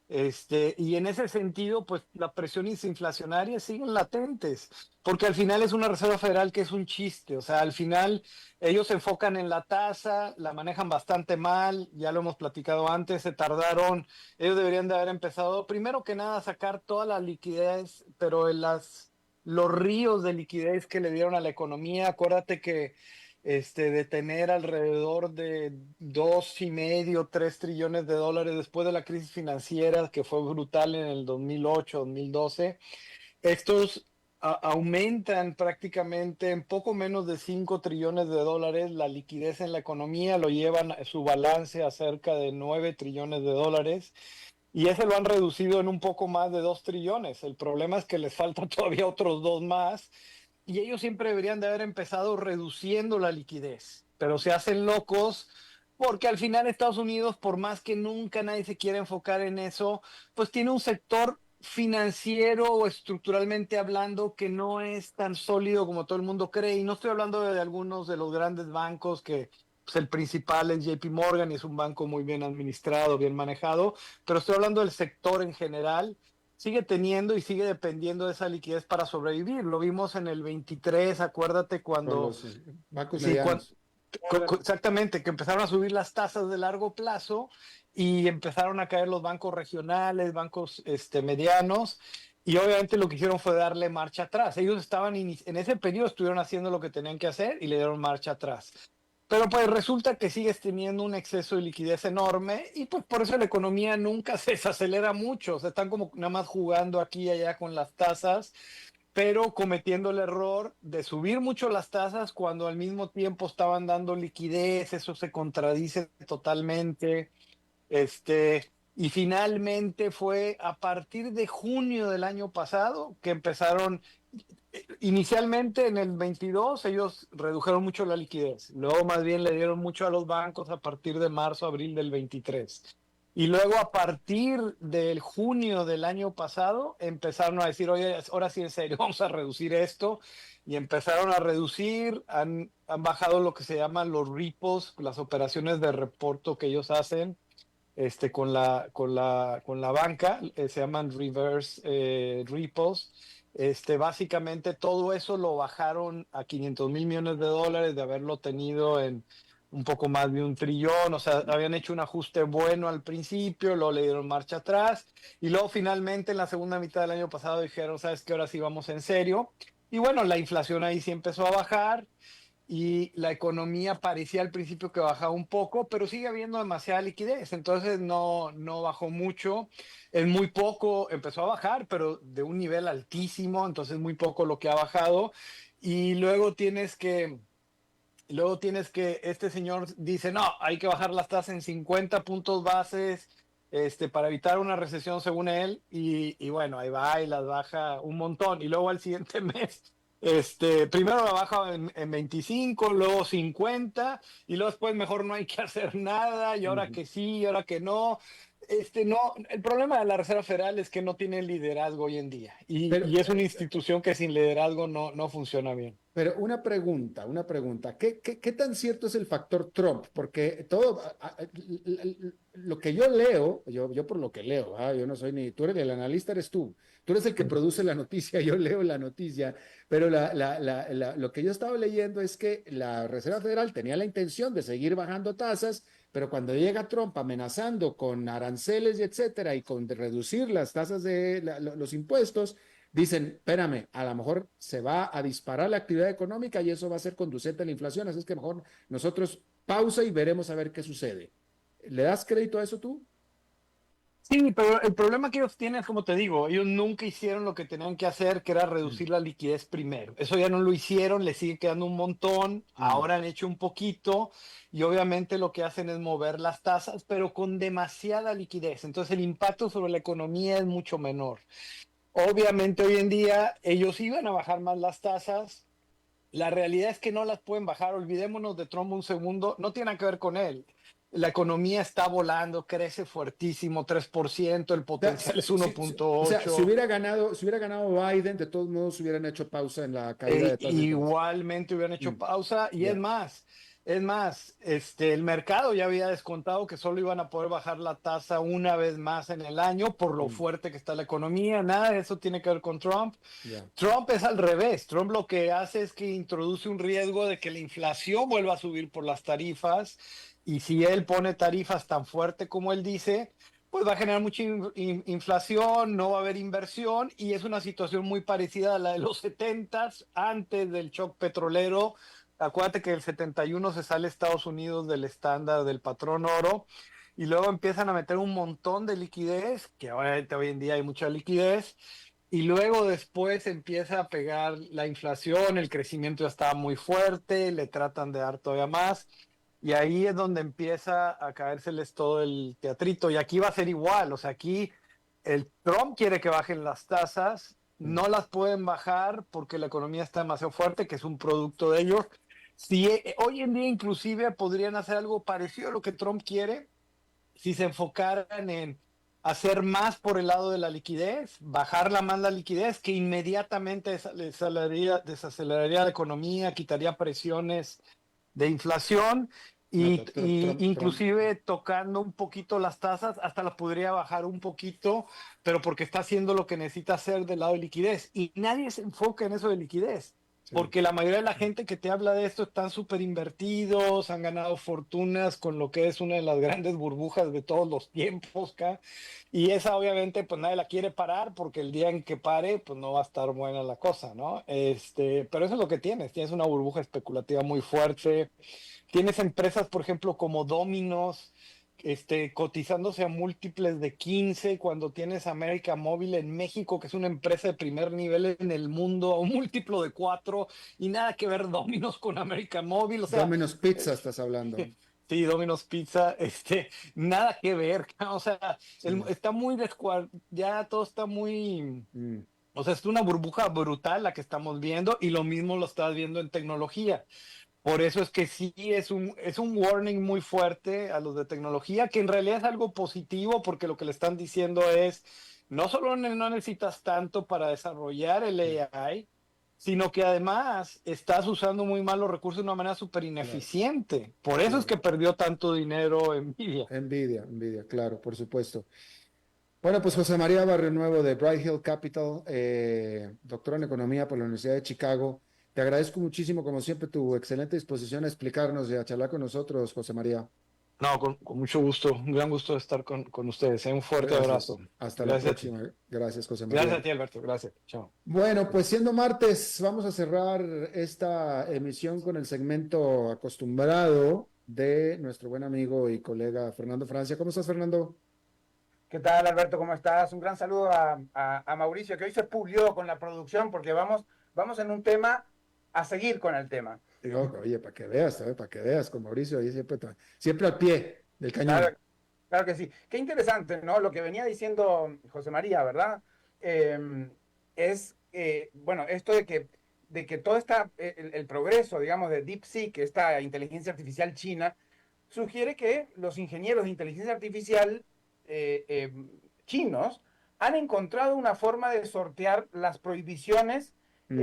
Y en ese sentido, pues las presiones inflacionarias siguen latentes, porque al final es una Reserva Federal que es un chiste, o sea, al final ellos se enfocan en la tasa, la manejan bastante mal, ya lo hemos platicado antes, se tardaron, ellos deberían de haber empezado, primero que nada, a sacar toda la liquidez, pero en los ríos de liquidez que le dieron a la economía, acuérdate que de tener alrededor de 2,5, 3 trillones de dólares después de la crisis financiera que fue brutal en el 2008, 2012. Estos aumentan prácticamente en poco menos de 5 trillones de dólares la liquidez en la economía, lo llevan su balance a cerca de 9 trillones de dólares. Y ese lo han reducido en un poco más de 2 trillones. El problema es que les faltan todavía otros dos más y ellos siempre deberían de haber empezado reduciendo la liquidez, pero se hacen locos porque al final Estados Unidos, por más que nunca nadie se quiera enfocar en eso, pues tiene un sector financiero o estructuralmente hablando que no es tan sólido como todo el mundo cree. Y no estoy hablando de algunos de los grandes bancos que pues el principal es JP Morgan y es un banco muy bien administrado, bien manejado, pero estoy hablando del sector en general sigue teniendo y sigue dependiendo de esa liquidez para sobrevivir. Lo vimos en el 23, acuérdate Con cuando, los bancos sí, medianos. exactamente, que empezaron a subir las tasas de largo plazo y empezaron a caer los bancos regionales, bancos medianos, y obviamente lo que hicieron fue darle marcha atrás. Ellos estaban en ese periodo, estuvieron haciendo lo que tenían que hacer y le dieron marcha atrás. Pero pues resulta que sigues teniendo un exceso de liquidez enorme y pues por eso la economía nunca se desacelera mucho. O sea, están como nada más jugando aquí y allá con las tasas, pero cometiendo el error de subir mucho las tasas cuando al mismo tiempo estaban dando liquidez. Eso se contradice totalmente. Y finalmente fue a partir de junio del año pasado que empezaron. Inicialmente en el 22 ellos redujeron mucho la liquidez, luego más bien le dieron mucho a los bancos a partir de marzo, abril del 23. Y luego a partir del junio del año pasado empezaron a decir, oye, ahora sí en serio, vamos a reducir esto. Y empezaron a reducir, han bajado lo que se llaman los repos, las operaciones de reporto que ellos hacen con la banca, se llaman reverse repos. Básicamente todo eso lo bajaron a 500 mil millones de dólares de haberlo tenido en un poco más de 1 trillón. O sea, habían hecho un ajuste bueno al principio, luego le dieron marcha atrás y luego finalmente en la segunda mitad del año pasado dijeron, sabes que ahora sí vamos en serio. Y bueno, la inflación ahí sí empezó a bajar y la economía parecía al principio que bajaba un poco, pero sigue habiendo demasiada liquidez, entonces no bajó mucho, es muy poco, empezó a bajar, pero de un nivel altísimo, entonces muy poco lo que ha bajado, y luego tienes que este señor dice, no, hay que bajar las tasas en 50 puntos bases, para evitar una recesión según él, y bueno, ahí va y las baja un montón, y luego al siguiente mes primero la baja en 25, luego 50, y luego después mejor no hay que hacer nada, y ahora que sí, y ahora que no. No, el problema de la Reserva Federal es que no tiene liderazgo hoy en día, Pero, y es una institución que sin liderazgo no funciona bien. Pero una pregunta. ¿Qué tan cierto es el factor Trump? Porque todo, lo que yo leo, yo por lo que leo, yo no soy ni, tú eres el analista, eres tú eres el que produce la noticia, yo leo la noticia, pero lo que yo estaba leyendo es que la Reserva Federal tenía la intención de seguir bajando tasas, pero cuando llega Trump amenazando con aranceles y etcétera, y con de reducir las tasas de los impuestos, dicen, espérame, a lo mejor se va a disparar la actividad económica y eso va a ser conducente a la inflación, así es que mejor nosotros pausa y veremos a ver qué sucede. ¿Le das crédito a eso tú? Sí, pero el problema que ellos tienen es, como te digo, ellos nunca hicieron lo que tenían que hacer, que era reducir la liquidez primero. Eso ya no lo hicieron, les sigue quedando un montón, ahora han hecho un poquito y obviamente lo que hacen es mover las tasas, pero con demasiada liquidez. Entonces el impacto sobre la economía es mucho menor. Obviamente hoy en día ellos iban a bajar más las tasas. La realidad es que no las pueden bajar. Olvidémonos de Trump un segundo. No tiene nada que ver con él. La economía está volando, crece fuertísimo, 3%, el potencial es 1.8. O sea, si hubiera ganado Biden, de todos modos hubieran hecho pausa en la caída de tasas de interés. Igualmente hubieran hecho pausa y es más, el mercado ya había descontado que solo iban a poder bajar la tasa una vez más en el año por lo fuerte que está la economía. Nada de eso tiene que ver con Trump. Trump es al revés. Trump lo que hace es que introduce un riesgo de que la inflación vuelva a subir por las tarifas, y si él pone tarifas tan fuerte como él dice, pues va a generar mucha inflación, no va a haber inversión, y es una situación muy parecida a la de los 70s, antes del shock petrolero. Acuérdate que el 71 se sale Estados Unidos del estándar del patrón oro, y luego empiezan a meter un montón de liquidez, que ahora hoy en día hay mucha liquidez, y luego después empieza a pegar la inflación, el crecimiento ya estaba muy fuerte, le tratan de dar todavía más, y ahí es donde empieza a caérseles todo el teatrito. Y aquí va a ser igual, o sea, aquí el Trump quiere que bajen las tasas, no las pueden bajar porque la economía está demasiado fuerte, que es un producto de ellos. Si hoy en día inclusive podrían hacer algo parecido a lo que Trump quiere, si se enfocaran en hacer más por el lado de la liquidez, bajarla más la liquidez, que inmediatamente desaceleraría la economía, quitaría presiones de inflación, No, Y Trump. inclusive tocando un poquito las tasas, hasta las podría bajar un poquito, pero porque está haciendo lo que necesita hacer del lado de liquidez. Y nadie se enfoca en eso de liquidez, Sí. porque la mayoría de la gente que te habla de esto están súper invertidos, han ganado fortunas con lo que es una de las grandes burbujas de todos los tiempos acá. Y esa obviamente pues nadie la quiere parar porque el día en que pare pues no va a estar buena la cosa, ¿no? Pero eso es lo que tienes una burbuja especulativa muy fuerte. Tienes empresas, por ejemplo, como Domino's, cotizándose a múltiples de 15, cuando tienes América Móvil en México, que es una empresa de primer nivel en el mundo, a un múltiplo de 4, y nada que ver Domino's con América Móvil, o sea, Domino's Pizza estás hablando. sí, Domino's Pizza, nada que ver, o sea, Sí. está muy ya todo está muy, Mm, o sea, es una burbuja brutal la que estamos viendo, y lo mismo lo estás viendo en tecnología. Por eso es que sí es un warning muy fuerte a los de tecnología, que en realidad es algo positivo, porque lo que le están diciendo es, no solo no necesitas tanto para desarrollar el sí, AI, sino que además estás usando muy mal los recursos de una manera súper claro, ineficiente. Por eso es claro. que perdió tanto dinero Nvidia. Envidia, claro, por supuesto. Bueno, pues José María Barrio Nuevo de Bright Hill Capital, doctor en economía por la Universidad de Chicago. Te agradezco muchísimo, como siempre, tu excelente disposición a explicarnos y a charlar con nosotros, José María. No, con mucho gusto, un gran gusto de estar con ustedes. Un fuerte abrazo. Gracias. Hasta la Gracias a ti. próxima. Gracias, José Gracias María. a ti, Alberto. Gracias. Chao. Bueno, pues siendo martes, vamos a cerrar esta emisión con el segmento acostumbrado de nuestro buen amigo y colega Fernando Francia. ¿Cómo estás, Fernando? ¿Qué tal, Alberto? ¿Cómo estás? Un gran saludo a Mauricio, que hoy se pulió con la producción porque vamos en un tema a seguir con el tema. Digo, oye, para que veas, ¿sabes? Para que veas con Mauricio, ahí siempre, siempre al pie del cañón. Claro, claro que sí. Qué interesante, ¿no? Lo que venía diciendo José María, ¿verdad? Bueno, esto de que todo el progreso, digamos, de DeepSeek, esta inteligencia artificial china, sugiere que los ingenieros de inteligencia artificial chinos han encontrado una forma de sortear las prohibiciones Ujú.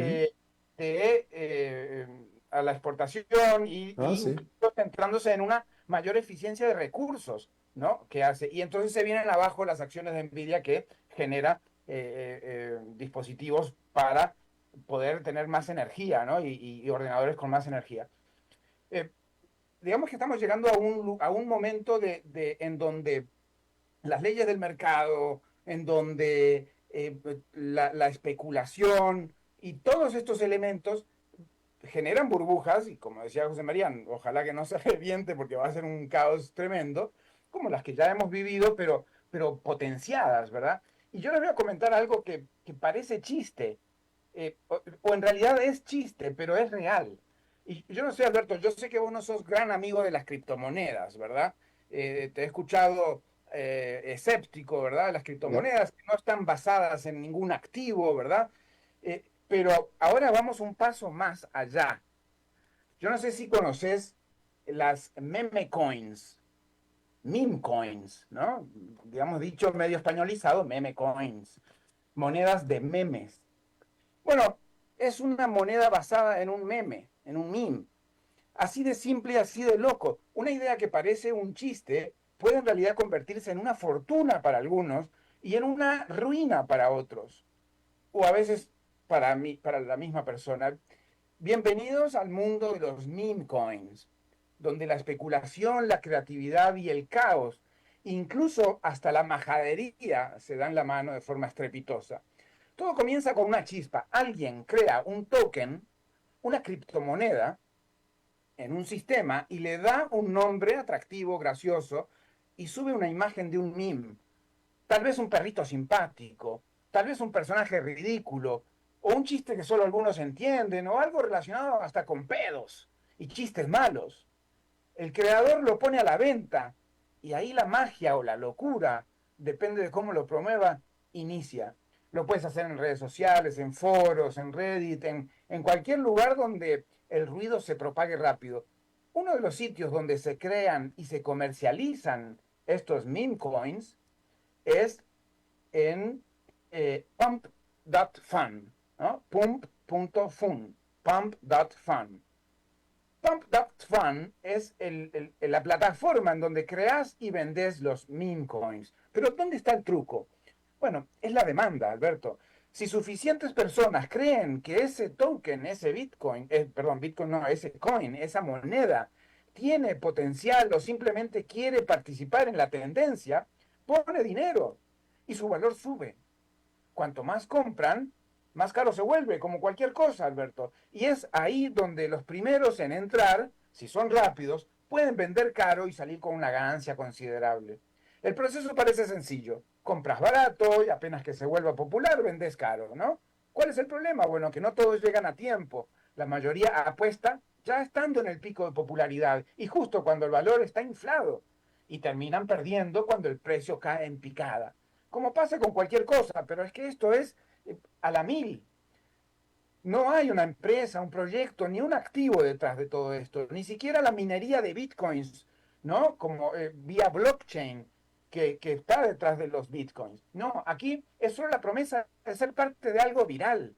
eh, a la exportación Ah, y sí, incluso centrándose en una mayor eficiencia de recursos, ¿no? Que hace. Y entonces se vienen abajo las acciones de Nvidia que genera dispositivos para poder tener más energía, ¿no? Y ordenadores con más energía. Eh, digamos que estamos llegando a un momento en donde las leyes del mercado, en donde la especulación y todos estos elementos generan burbujas, y como decía José María, ojalá que no se reviente porque va a ser un caos tremendo, como las que ya hemos vivido, pero potenciadas, ¿verdad? Y yo les voy a comentar algo que parece chiste, o en realidad es chiste, pero es real. Y yo no sé, Alberto, yo sé que vos no sos gran amigo de las criptomonedas, ¿verdad? Te he escuchado escéptico, ¿verdad? Las ya. criptomonedas que no están basadas en ningún activo, ¿verdad? Pero ahora vamos un paso más allá. Yo no sé si conoces las meme coins, meme coins, ¿no? Digamos dicho medio españolizado, meme coins, monedas de memes. Bueno, es una moneda basada en un meme, en un meme. Así de simple, así de loco. Una idea que parece un chiste puede en realidad convertirse en una fortuna para algunos y en una ruina para otros. O a veces para mí, para la misma persona. Bienvenidos al mundo de los meme coins, donde la especulación, la creatividad y el caos, incluso hasta la majadería, se dan la mano de forma estrepitosa. Todo comienza con una chispa. Alguien crea un token, una criptomoneda, en un sistema y le da un nombre atractivo, gracioso, y sube una imagen de un meme. Tal vez un perrito simpático, tal vez un personaje ridículo, o un chiste que solo algunos entienden, o algo relacionado hasta con pedos y chistes malos. El creador lo pone a la venta y ahí la magia o la locura, depende de cómo lo promueva, inicia. Lo puedes hacer en redes sociales, en foros, en Reddit, en cualquier lugar donde el ruido se propague rápido. Uno de los sitios donde se crean y se comercializan estos meme coins es en pump.fun, ¿no? Pump.fun, pump.fun. Pump.fun es la plataforma en donde creas y vendes los meme coins. Pero ¿dónde está el truco? Bueno, es la demanda, Alberto. Si suficientes personas creen que ese token, ese Bitcoin, Bitcoin no, ese coin, esa moneda, tiene potencial o simplemente quiere participar en la tendencia, pone dinero y su valor sube. Cuanto más compran, más caro se vuelve, como cualquier cosa, Alberto. Y es ahí donde los primeros en entrar, si son rápidos, pueden vender caro y salir con una ganancia considerable. El proceso parece sencillo. Compras barato y apenas que se vuelva popular, vendes caro, ¿no? ¿Cuál es el problema? Bueno, que no todos llegan a tiempo. La mayoría apuesta ya estando en el pico de popularidad y justo cuando el valor está inflado. Y terminan perdiendo cuando el precio cae en picada. Como pasa con cualquier cosa, pero es que esto es a la mil. No hay una empresa, un proyecto, ni un activo detrás de todo esto. Ni siquiera la minería de bitcoins, ¿no? Como vía blockchain que está detrás de los bitcoins. No, aquí es solo la promesa de ser parte de algo viral.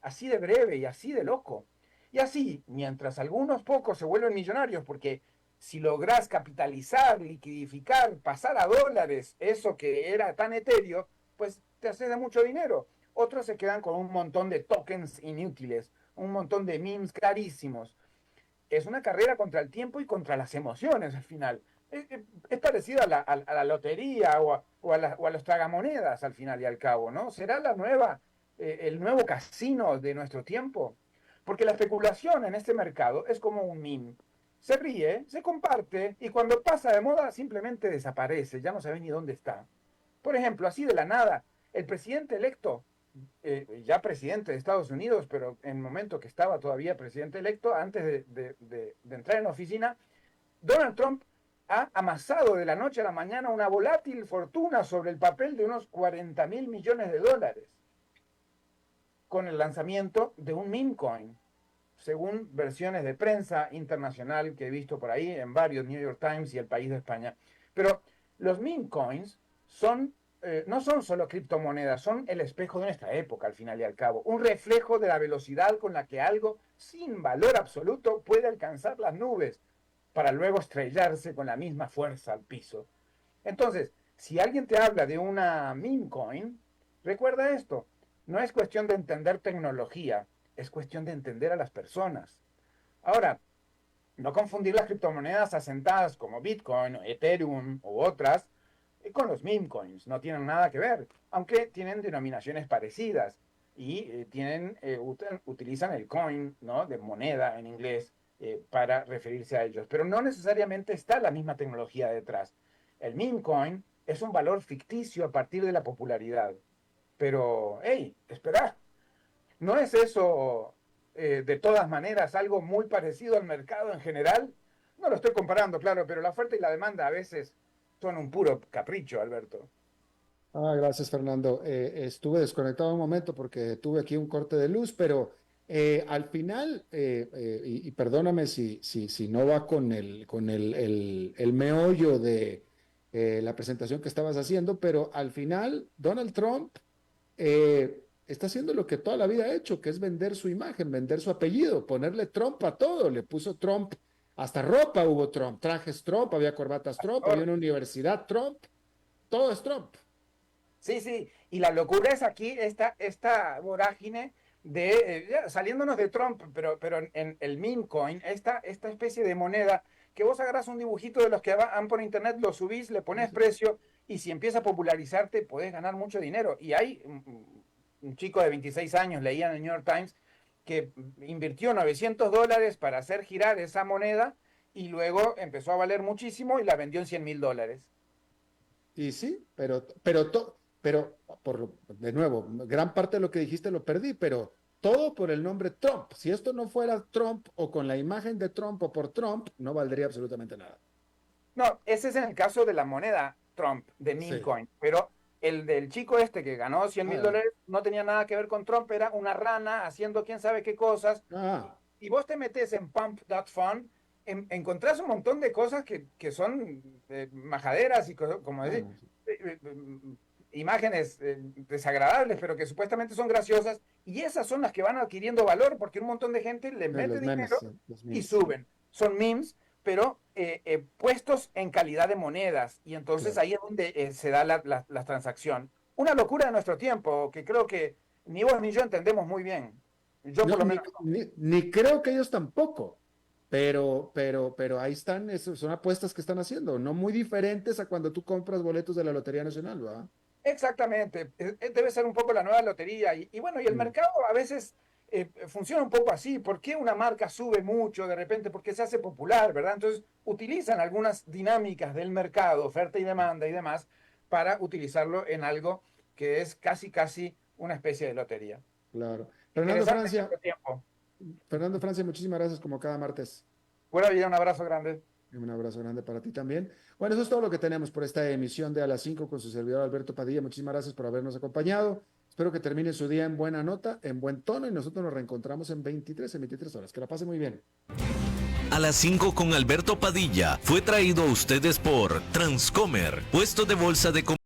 Así de breve y así de loco. Y así, mientras algunos pocos se vuelven millonarios, porque si logras capitalizar, liquidificar, pasar a dólares eso que era tan etéreo, pues te haces de mucho dinero. Otros se quedan con un montón de tokens inútiles, un montón de memes carísimos. Es una carrera contra el tiempo y contra las emociones al final. Es parecido a la lotería o a los tragamonedas al final y al cabo, ¿no? ¿Será el nuevo casino de nuestro tiempo? Porque la especulación en este mercado es como un meme. Se ríe, se comparte y cuando pasa de moda simplemente desaparece, ya no sabe ni dónde está. Por ejemplo, así de la nada, el presidente electo, ya presidente de Estados Unidos, pero en el momento que estaba todavía presidente electo, antes de entrar en la oficina, Donald Trump ha amasado de la noche a la mañana una volátil fortuna sobre el papel de unos 40.000 millones de dólares con el lanzamiento de un meme coin, según versiones de prensa internacional que he visto por ahí en varios New York Times y El País de España. Pero los meme coins no son solo criptomonedas, son el espejo de nuestra época al final y al cabo, un reflejo de la velocidad con la que algo sin valor absoluto puede alcanzar las nubes para luego estrellarse con la misma fuerza al piso. Entonces, si alguien te habla de una meme coin, recuerda esto, no es cuestión de entender tecnología, es cuestión de entender a las personas. Ahora, no confundir las criptomonedas asentadas como Bitcoin, Ethereum u otras con los meme coins, no tienen nada que ver, aunque tienen denominaciones parecidas y utilizan el coin, ¿no?, de moneda en inglés para referirse a ellos, pero no necesariamente está la misma tecnología detrás. El meme coin es un valor ficticio a partir de la popularidad, pero, hey, espera, ¿no es eso de todas maneras algo muy parecido al mercado en general? No lo estoy comparando, claro, pero la oferta y la demanda a veces son un puro capricho, Alberto. Gracias, Fernando. Estuve desconectado un momento porque tuve aquí un corte de luz, pero al final, y perdóname si no va con el meollo de la presentación que estabas haciendo, pero al final Donald Trump está haciendo lo que toda la vida ha hecho, que es vender su imagen, vender su apellido, ponerle Trump a todo. Le puso Trump, hasta ropa hubo Trump, trajes Trump, había corbatas Trump, había una universidad Trump, todo es Trump. Sí, sí, y la locura es aquí esta vorágine de, saliéndonos de Trump, pero en el meme coin, esta especie de moneda que vos agarrás un dibujito de los que van por internet, lo subís, le pones precio y si empieza a popularizarte podés ganar mucho dinero. Y hay un chico de 26 años, leía en el New York Times, que invirtió $900 para hacer girar esa moneda y luego empezó a valer muchísimo y la vendió en $100,000. Y sí, pero de nuevo, gran parte de lo que dijiste lo perdí, pero todo por el nombre Trump. Si esto no fuera Trump o con la imagen de Trump o por Trump, no valdría absolutamente nada. No, ese es en el caso de la moneda Trump, de meme coin, pero el del chico este que ganó $100,000 no tenía nada que ver con Trump, era una rana haciendo quién sabe qué cosas. Y vos te metes en pump.fun, encontrás un montón de cosas que son majaderas y como decir, imágenes desagradables, pero que supuestamente son graciosas, y esas son las que van adquiriendo valor porque un montón de gente le mete dinero y suben. son memes, pero puestos en calidad de monedas. Y entonces Claro. ahí es donde se da la transacción. Una locura de nuestro tiempo, que creo que ni vos ni yo entendemos muy bien. Yo No, por lo menos. ni creo que ellos tampoco, pero ahí están, son apuestas que están haciendo, no muy diferentes a cuando tú compras boletos de la Lotería Nacional, ¿va? Exactamente, debe ser un poco la nueva lotería. Y bueno, y el Mm, mercado a veces funciona un poco así. ¿Por qué una marca sube mucho de repente? Porque se hace popular, ¿verdad? Entonces utilizan algunas dinámicas del mercado, oferta y demanda y demás, para utilizarlo en algo que es casi, casi una especie de lotería. claro. Interesante nuestro tiempo. Fernando Francia, muchísimas gracias como cada martes. Buena vida, un abrazo grande. Un abrazo grande para ti también. Bueno, eso es todo lo que tenemos por esta emisión de A las 5 con su servidor Alberto Padilla. Muchísimas gracias por habernos acompañado. Espero que termine su día en buena nota, en buen tono, y nosotros nos reencontramos en 23 horas. Que la pase muy bien. A las 5 con Alberto Padilla fue traído a ustedes por Transcomer, puesto de bolsa de